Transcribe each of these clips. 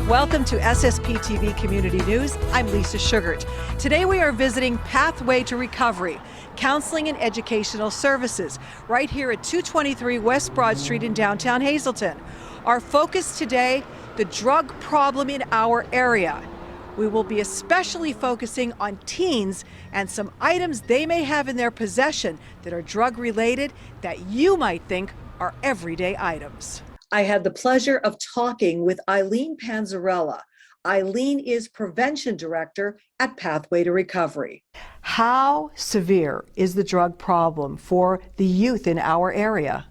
Welcome to SSPTV Community News. I'm Lisa Schugardt. Today we are visiting Pathway to Recovery, Counseling and Educational Services, right here at 223 West Broad Street in downtown Hazleton. Our focus today, the drug problem in our area. We will be especially focusing on teens and some items they may have in their possession that are drug related that you might think are everyday items. I had the pleasure of talking with Eileen Panzarella. Eileen is Prevention Director at Pathway to Recovery. How severe is the drug problem for the youth in our area?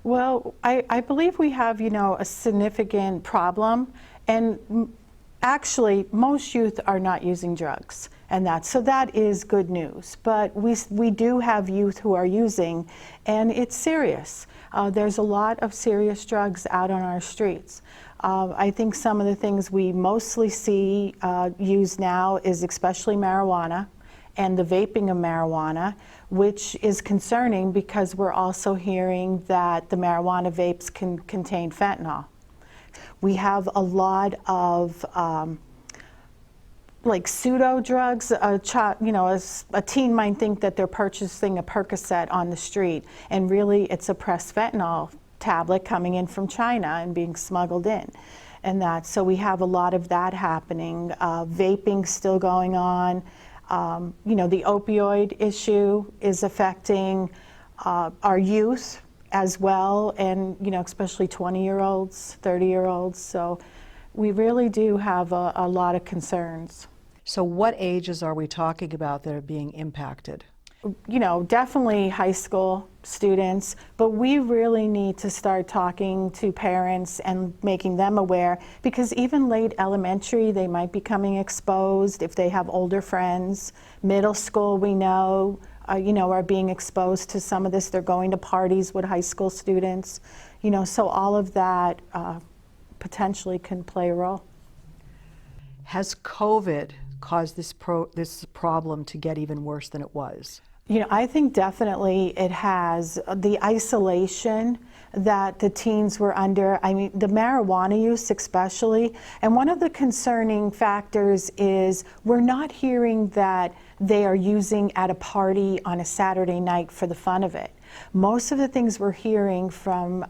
Well, I believe we have, a significant problem, and actually most youth are not using drugs, and that is good news. But we do have youth who are using, and it's serious. There's a lot of serious drugs out on our streets. I think some of the things we mostly see used now is especially marijuana and the vaping of marijuana, which is concerning because we're also hearing that the marijuana vapes can contain fentanyl. We have a lot of like pseudo drugs. A teen might think that they're purchasing a Percocet on the street, and really it's a pressed fentanyl tablet coming in from China and being smuggled in. So we have a lot of that happening. Vaping still going on. The opioid issue is affecting our youth as well, and especially 20-year-olds, 30-year-olds. So we really do have a lot of concerns. So what ages are we talking about that are being impacted? Definitely high school students, but we really need to start talking to parents and making them aware, because even late elementary, they might be becoming exposed if they have older friends. Middle school, we know, are being exposed to some of this. They're going to parties with high school students, so all of that potentially can play a role. Has COVID caused this problem to get even worse than it was? I think definitely it has. The isolation that the teens were under, the marijuana use especially, and one of the concerning factors is we're not hearing that they are using at a party on a Saturday night for the fun of it. Most of the things we're hearing from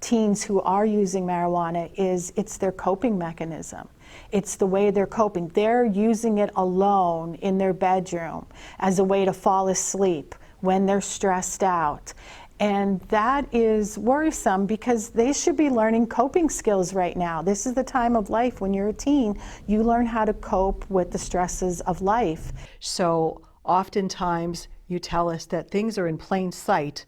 teens who are using marijuana is it's their coping mechanism. It's the way they're coping. They're using it alone in their bedroom as a way to fall asleep when they're stressed out. And that is worrisome because they should be learning coping skills right now. This is the time of life when you're a teen, you learn how to cope with the stresses of life. So oftentimes you tell us that things are in plain sight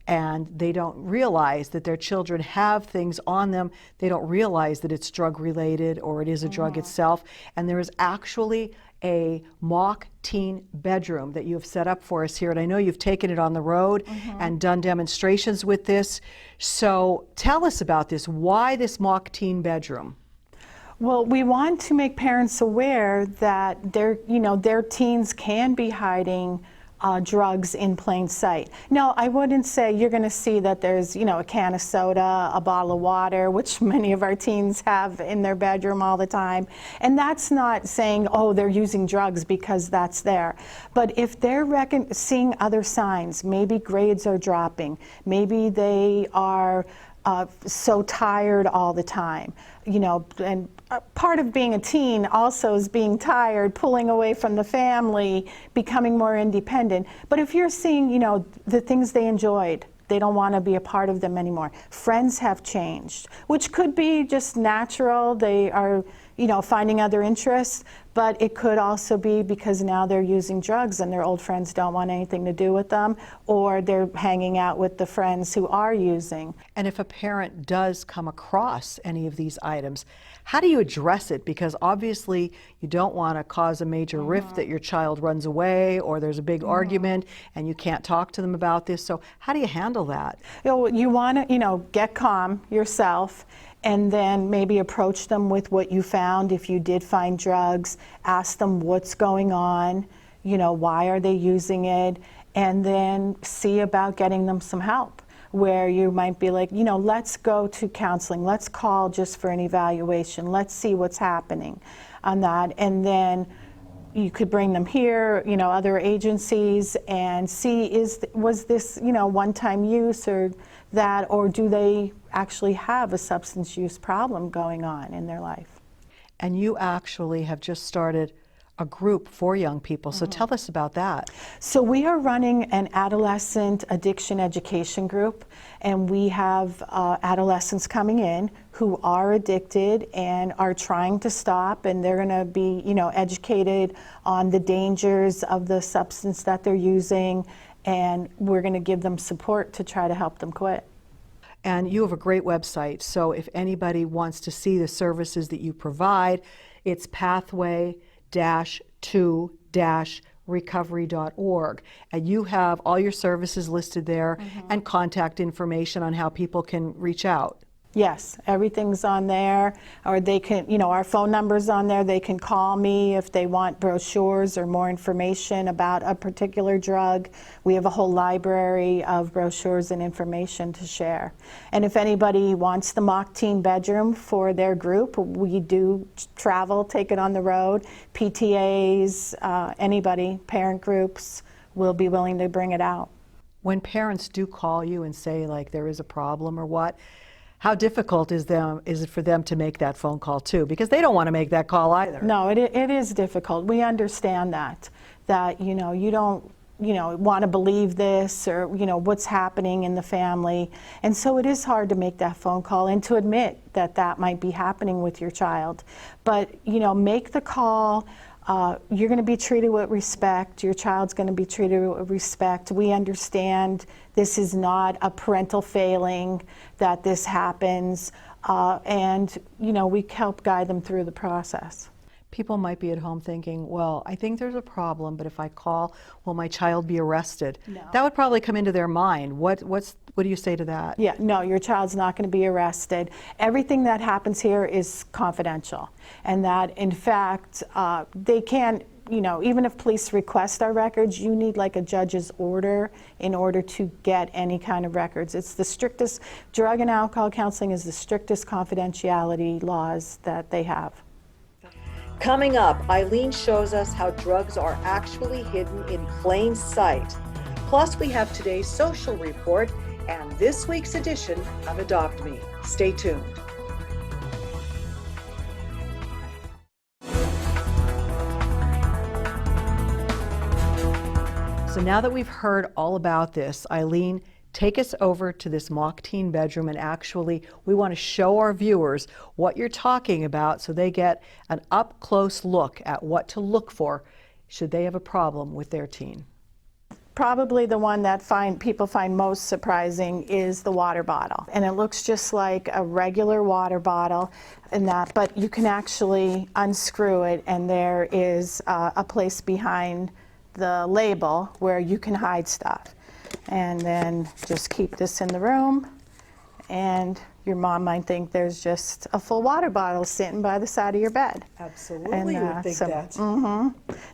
and they don't realize that their children have things on them. They don't realize that it's drug related or it is a drug itself. And there is actually a mock teen bedroom that you have set up for us here. And I know you've taken it on the road and done demonstrations with this. So tell us about this. Why this mock teen bedroom? Well, we want to make parents aware that their teens can be hiding drugs in plain sight. No, I wouldn't say you're going to see that there's, a can of soda, a bottle of water, which many of our teens have in their bedroom all the time. And that's not saying, oh, they're using drugs because that's there. But if they're seeing other signs, maybe grades are dropping, maybe they are so tired all the time, and part of being a teen also is being tired, pulling away from the family, becoming more independent. But if you're seeing, the things they enjoyed, they don't want to be a part of them anymore. Friends have changed, which could be just natural. They are, finding other interests, but it could also be because now they're using drugs and their old friends don't want anything to do with them, or they're hanging out with the friends who are using. And if a parent does come across any of these items, how do you address it? Because obviously you don't want to cause a major rift that your child runs away or there's a big argument and you can't talk to them about this. So how do you handle that? You want to, get calm yourself and then maybe approach them with what you found. If you did find drugs, ask them what's going on, you know, why are they using it, and then see about getting them some help, where you might be like, you know, let's go to counseling, let's call just for an evaluation, let's see what's happening on that, and then you could bring them here, you know, other agencies, and see was this, you know, one-time use or that, or do they actually have a substance use problem going on in their life. And you actually have just started a group for young people, so tell us about that. So we are running an adolescent addiction education group, and we have adolescents coming in who are addicted and are trying to stop, and they're going to be, you know, educated on the dangers of the substance that they're using, and we're going to give them support to try to help them quit. And you have a great website, so if anybody wants to see the services that you provide, it's pathway-to-recovery.org. And you have all your services listed there and contact information on how people can reach out. Yes, everything's on there, or they can, you know, our phone number's on there. They can call me if they want brochures or more information about a particular drug. We have a whole library of brochures and information to share. And if anybody wants the mock teen bedroom for their group, we do travel, take it on the road. PTAs, anybody, parent groups, will be willing to bring it out. When parents do call you and say, like, there is a problem or what, how difficult is it for them to make that phone call too? Because they don't want to make that call either. No, it is difficult. We understand that you know, you don't, you know, want to believe this, or, you know, what's happening in the family. And so it is hard to make that phone call and to admit that that might be happening with your child. But, you know, make the call. You're going to be treated with respect. Your child's going to be treated with respect. We understand this is not a parental failing, that this happens, and, you know, we help guide them through the process. People might be at home thinking, well, I think there's a problem, but if I call, will my child be arrested? No. That would probably come into their mind. What do you say to that? Yeah, no, your child's not going to be arrested. Everything that happens here is confidential, and that, in fact, they can't, you know, even if police request our records, you need like a judge's order in order to get any kind of records. It's the strictest, drug and alcohol counseling is the strictest confidentiality laws that they have. Coming up, Eileen shows us how drugs are actually hidden in plain sight. Plus, we have today's social report and this week's edition of Adopt Me. Stay tuned. So now that we've heard all about this, Eileen, take us over to this mock teen bedroom, and actually we want to show our viewers what you're talking about so they get an up-close look at what to look for should they have a problem with their teen. Probably the one that people find most surprising is the water bottle. And it looks just like a regular water bottle, and that, but you can actually unscrew it, and there is a place behind the label where you can hide stuff. And then just keep this in the room, and your mom might think there's just a full water bottle sitting by the side of your bed. Absolutely, And, you would think that.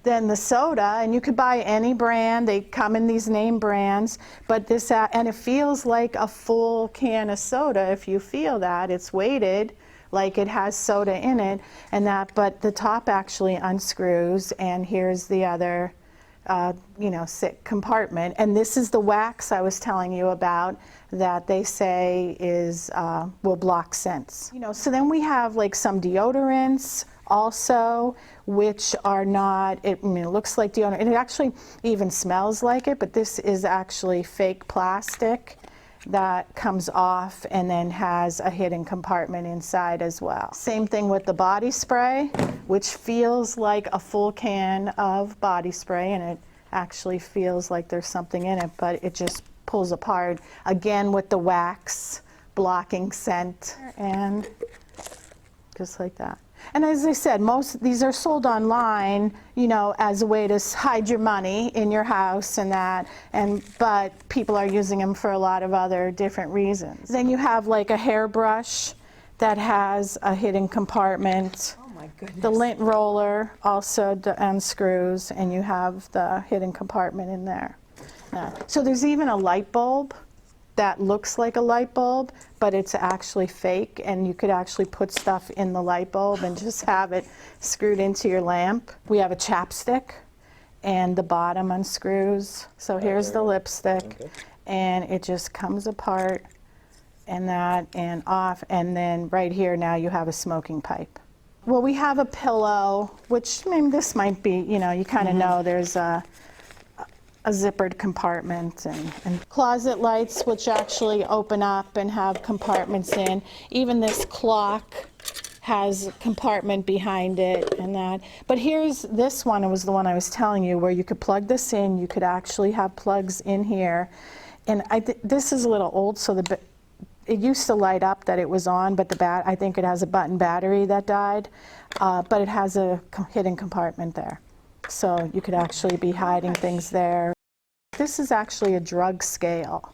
Then the soda, and you could buy any brand. They come in these name brands, but this, and it feels like a full can of soda. If you feel that, it's weighted like it has soda in it, and that, but the top actually unscrews, and here's the other you know, compartment. And this is the wax I was telling you about that they say is will block scents. You know, so then we have like some deodorants also, which are not, I mean, it looks like deodorant, and it actually even smells like it, but this is actually fake plastic that comes off and then has a hidden compartment inside as well. Same thing with the body spray, which feels like a full can of body spray, and it actually feels like there's something in it, but it just pulls apart. Again with the wax blocking scent, and just like that. And as I said, most of these are sold online, you know, as a way to hide your money in your house and that, but people are using them for a lot of other different reasons. Then you have like a hairbrush that has a hidden compartment. Oh my goodness. The lint roller also unscrews, and you have the hidden compartment in there. So there's even a light bulb that looks like a light bulb, but it's actually fake, and you could actually put stuff in the light bulb and just have it screwed into your lamp. We have a chapstick, and the bottom unscrews. So here's the lipstick, and it just comes apart and that and off, and then right here now you have a smoking pipe. Well, we have a pillow, which I mean, this might be, you know, you kind of know there's a zippered compartment, and closet lights which actually open up and have compartments in. Even this clock has a compartment behind it and that. But here's this one, it was the one I was telling you, where you could plug this in, you could actually have plugs in here. And this is a little old, so it used to light up that it was on, but I think it has a button battery that died, but it has a hidden compartment there. So you could actually be hiding things there. This is actually a drug scale,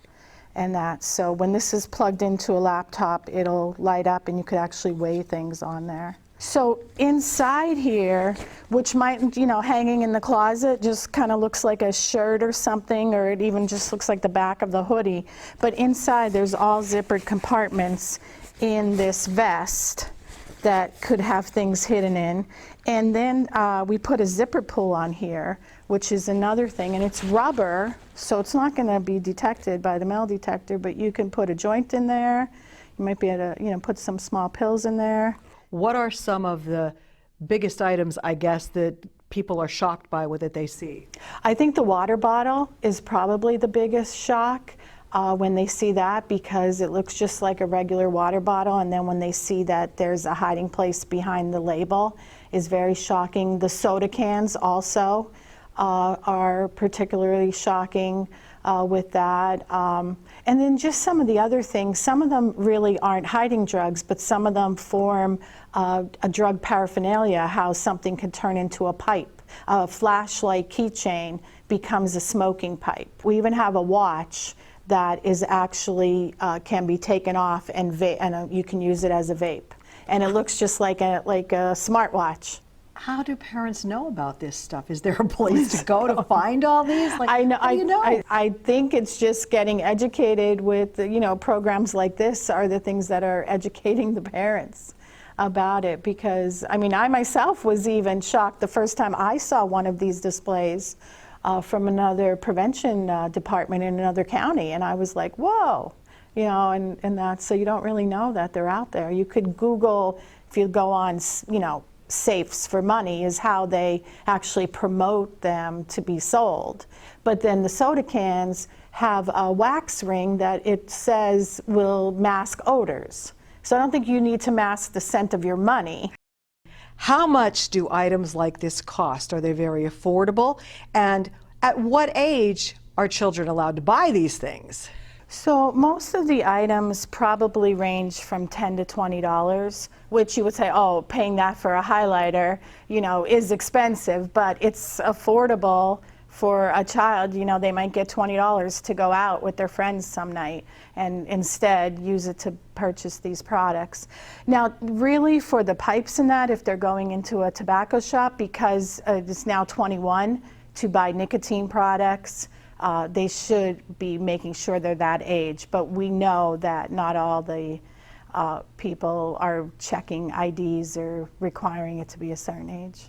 and that, so when this is plugged into a laptop, it'll light up and you could actually weigh things on there. So inside here, which might, you know, hanging in the closet just kind of looks like a shirt or something, or it even just looks like the back of the hoodie, but inside there's all zippered compartments in this vest that could have things hidden in. And then we put a zipper pull on here, which is another thing, and it's rubber, so it's not going to be detected by the metal detector, but you can put a joint in there. You might be able to, you know, put some small pills in there. What are some of the biggest items, I guess, that people are shocked by that they see? I think the water bottle is probably the biggest shock when they see that, because it looks just like a regular water bottle, and then when they see that there's a hiding place behind the label is very shocking. The soda cans also are particularly shocking with that. And then just some of the other things, some of them really aren't hiding drugs, but some of them form a drug paraphernalia, how something could turn into a pipe. A flashlight keychain becomes a smoking pipe. We even have a watch that is actually can be taken off and you can use it as a vape. And it looks just like a smartwatch. How do parents know about this stuff? Is there a place to go to find all these? Like, I know. How do you know? I think it's just getting educated with, you know, programs like this are the things that are educating the parents about it. Because, I mean, I myself was even shocked the first time I saw one of these displays from another prevention department in another county. And I was like, whoa, you know, and that, so you don't really know that they're out there. You could Google, if you go on, you know, safes for money is how they actually promote them to be sold. But then the soda cans have a wax ring that it says will mask odors. So I don't think you need to mask the scent of your money. How much do items like this cost? Are they very affordable? And at what age are children allowed to buy these things? So most of the items probably range from $10 to $20, which you would say, oh, paying that for a highlighter, you know, is expensive, but it's affordable for a child. You know, they might get $20 to go out with their friends some night and instead use it to purchase these products. Now, really for the pipes and that, if they're going into a tobacco shop, because it's now 21 to buy nicotine products, they should be making sure they're that age, but we know that not all the people are checking IDs or requiring it to be a certain age.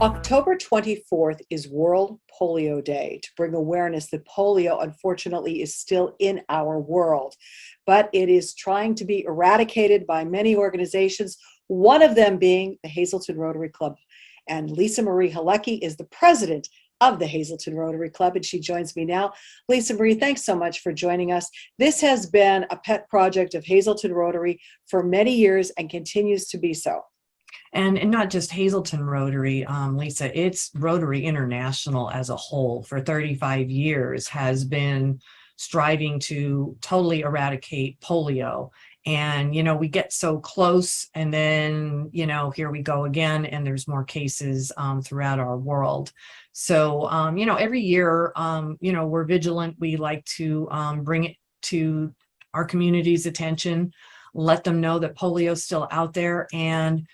October 24th is World Polio Day, to bring awareness that polio, unfortunately, is still in our world, but it is trying to be eradicated by many organizations, one of them being the Hazleton Rotary Club. And Lisa Marie Halecky is the president of the Hazleton Rotary Club, and she joins me now. Lisa Marie, thanks so much for joining us. This has been a pet project of Hazleton Rotary for many years and continues to be so. And not just Hazleton Rotary, Lisa, it's Rotary International as a whole for 35 years has been striving to totally eradicate polio. And, we get so close, and then, here we go again, and there's more cases throughout our world. So, every year, we're vigilant. We like to bring it to our community's attention, let them know that polio is still out there, and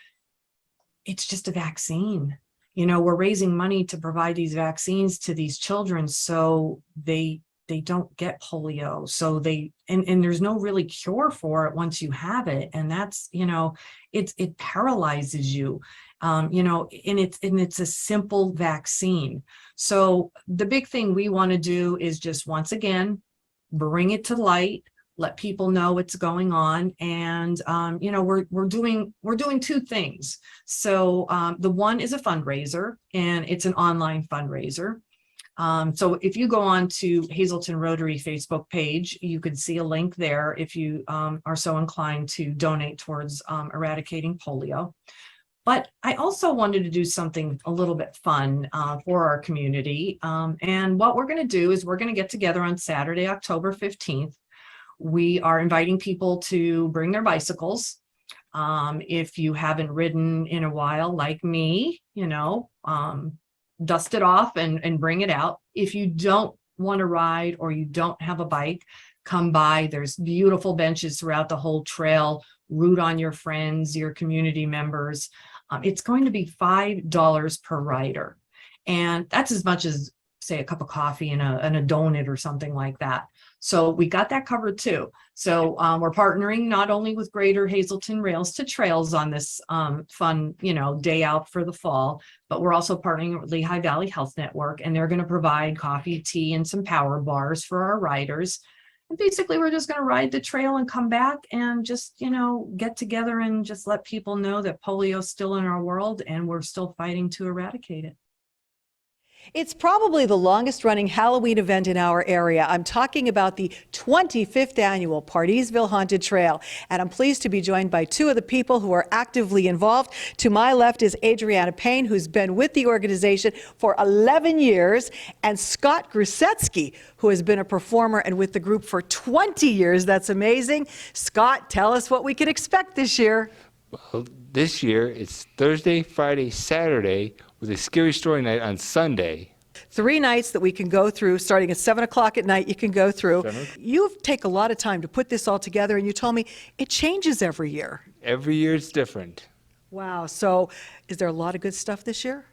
it's just a vaccine. We're raising money to provide these vaccines to these children so they don't get polio. So and there's no really cure for it once you have it. And that's, it paralyzes you, and it's a simple vaccine. So the big thing we want to do is just, once again, bring it to light, let people know what's going on. And, we're doing two things. So the one is a fundraiser, and it's an online fundraiser. So if you go on to Hazleton Rotary Facebook page, you could see a link there if you are so inclined to donate towards eradicating polio. But I also wanted to do something a little bit fun for our community. And what we're going to do is we're going to get together on Saturday, October 15th. We are inviting people to bring their bicycles. If you haven't ridden in a while, like me, dust it off and bring it out. If you don't want to ride or you don't have a bike, come by. There's beautiful benches throughout the whole trail. Root on your friends, your community members. It's going to be $5 per rider. And that's as much as, say, a cup of coffee and a donut or something like that. So we got that covered too. So we're partnering not only with Greater Hazleton Rails to Trails on this fun, day out for the fall, but we're also partnering with Lehigh Valley Health Network, and they're going to provide coffee, tea, and some power bars for our riders. And basically, we're just going to ride the trail and come back and just, get together and just let people know that polio is still in our world and we're still fighting to eradicate it. It's probably the longest running Halloween event in our area. I'm talking about the 25th annual Pardeesville Haunted Trail. And I'm pleased to be joined by two of the people who are actively involved. To my left is Adriana Payne, who's been with the organization for 11 years, and Scott Grusetsky, who has been a performer and with the group for 20 years. That's amazing. Scott, tell us what we can expect this year. Well, this year it's Thursday, Friday, Saturday, with a scary story night on Sunday. 3 nights that we can go through, starting at 7 o'clock at night. You can go through. You take a lot of time to put this all together, and you told me it changes every year. Every year it's different. Wow. So is there a lot of good stuff this year?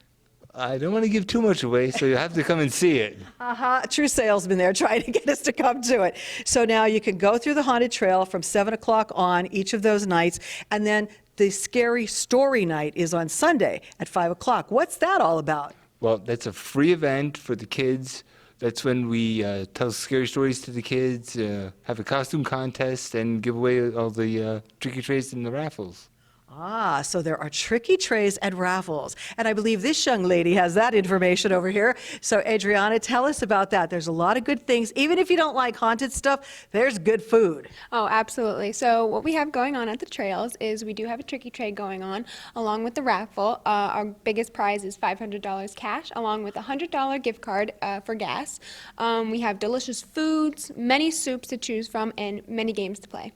I don't want to give too much away, so you have to come and see it. A true salesman there trying to get us to come to it. So now you can go through the haunted trail from 7 o'clock on each of those nights, and then the scary story night is on Sunday at 5 o'clock. What's that all about? Well, that's a free event for the kids. That's when we tell scary stories to the kids, have a costume contest, and give away all the tricky trays and the raffles. So there are tricky trays and raffles. And I believe this young lady has that information over here. So Adriana, tell us about that. There's a lot of good things. Even if you don't like haunted stuff, there's good food. Oh, absolutely. So what we have going on at the trails is we do have a tricky tray going on along with the raffle. Our biggest prize is $500 cash along with a $100 gift card for gas. We have delicious foods, many soups to choose from, and many games to play.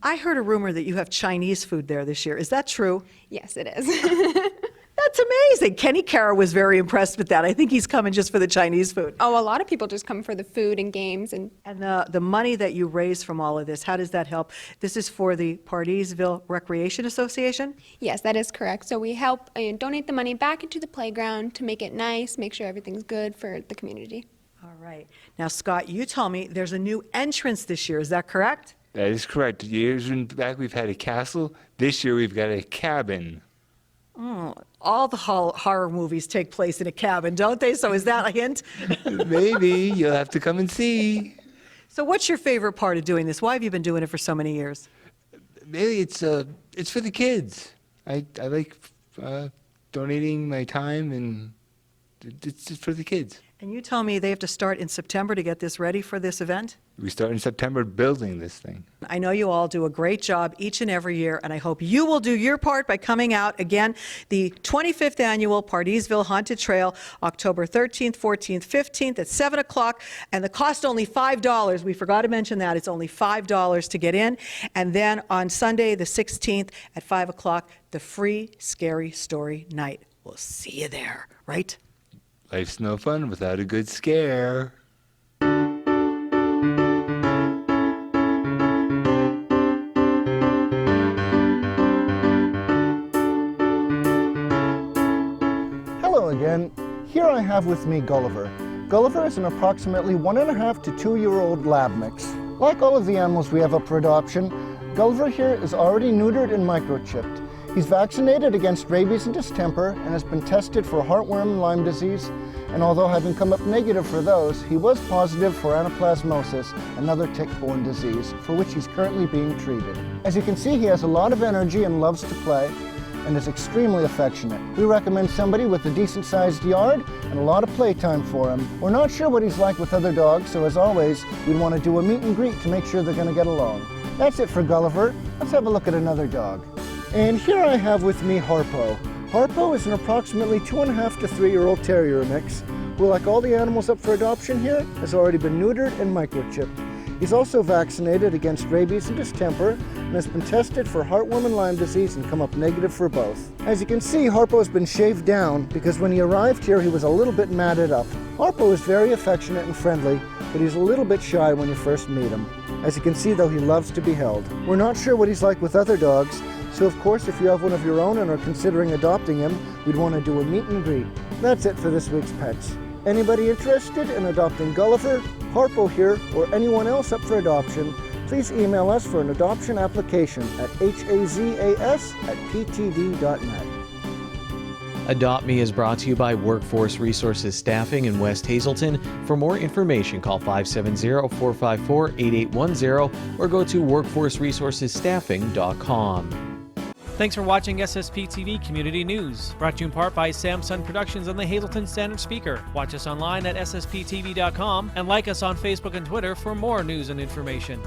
I heard a rumor that you have Chinese food there this year. Is that true? Yes, it is. That's amazing. Kenny Carr was very impressed with that. I think he's coming just for the Chinese food. Oh, a lot of people just come for the food and games. And the money that you raise from all of this, how does that help? This is for the Pardeesville Recreation Association? Yes, that is correct. So we help donate the money back into the playground to make it nice, make sure everything's good for the community. All right. Now, Scott, you told me there's a new entrance this year. Is that correct? That is correct. Years back we've had a castle. This year we've got a cabin. All the horror movies take place in a cabin, don't they? So is that a hint? Maybe. You'll have to come and see. So what's your favorite part of doing this? Why have you been doing it for so many years? Maybe it's for the kids. I like donating my time, and it's just for the kids. And you told me they have to start in September to get this ready for this event? We start in September building this thing. I know you all do a great job each and every year, and I hope you will do your part by coming out. Again, the 25th annual Pardeesville Haunted Trail, October 13th, 14th, 15th at 7 o'clock, and the cost only $5. We forgot to mention that. It's only $5 to get in. And then on Sunday, the 16th at 5 o'clock, the free Scary Story Night. We'll see you there, right? Life's no fun without a good scare. Again, here I have with me Gulliver. Gulliver is an approximately 1.5 to 2-year-old lab mix. Like all of the animals we have up for adoption, Gulliver here is already neutered and microchipped. He's vaccinated against rabies and distemper and has been tested for heartworm and Lyme disease, and although having come up negative for those, he was positive for anaplasmosis, another tick-borne disease, for which he's currently being treated. As you can see, he has a lot of energy and loves to play, and is extremely affectionate. We recommend somebody with a decent-sized yard and a lot of playtime for him. We're not sure what he's like with other dogs, so as always, we'd want to do a meet and greet to make sure they're going to get along. That's it for Gulliver. Let's have a look at another dog. And here I have with me Harpo. Harpo is an approximately 2.5 to 3-year-old terrier mix, who, like all the animals up for adoption here, has already been neutered and microchipped. He's also vaccinated against rabies and distemper and has been tested for heartworm and Lyme disease and come up negative for both. As you can see, Harpo has been shaved down because when he arrived here, he was a little bit matted up. Harpo is very affectionate and friendly, but he's a little bit shy when you first meet him. As you can see, though, he loves to be held. We're not sure what he's like with other dogs, so of course, if you have one of your own and are considering adopting him, we'd want to do a meet and greet. That's it for this week's Pets. Anybody interested in adopting Gulliver, Harpo here, or anyone else up for adoption, please email us for an adoption application at hazas@ptv.net. Adopt Me is brought to you by Workforce Resources Staffing in West Hazleton. For more information, call 570-454-8810 or go to workforceresourcesstaffing.com. Thanks for watching SSPTV Community News, brought to you in part by Samsung Productions and the Hazleton Standard Speaker. Watch us online at ssptv.com and like us on Facebook and Twitter for more news and information.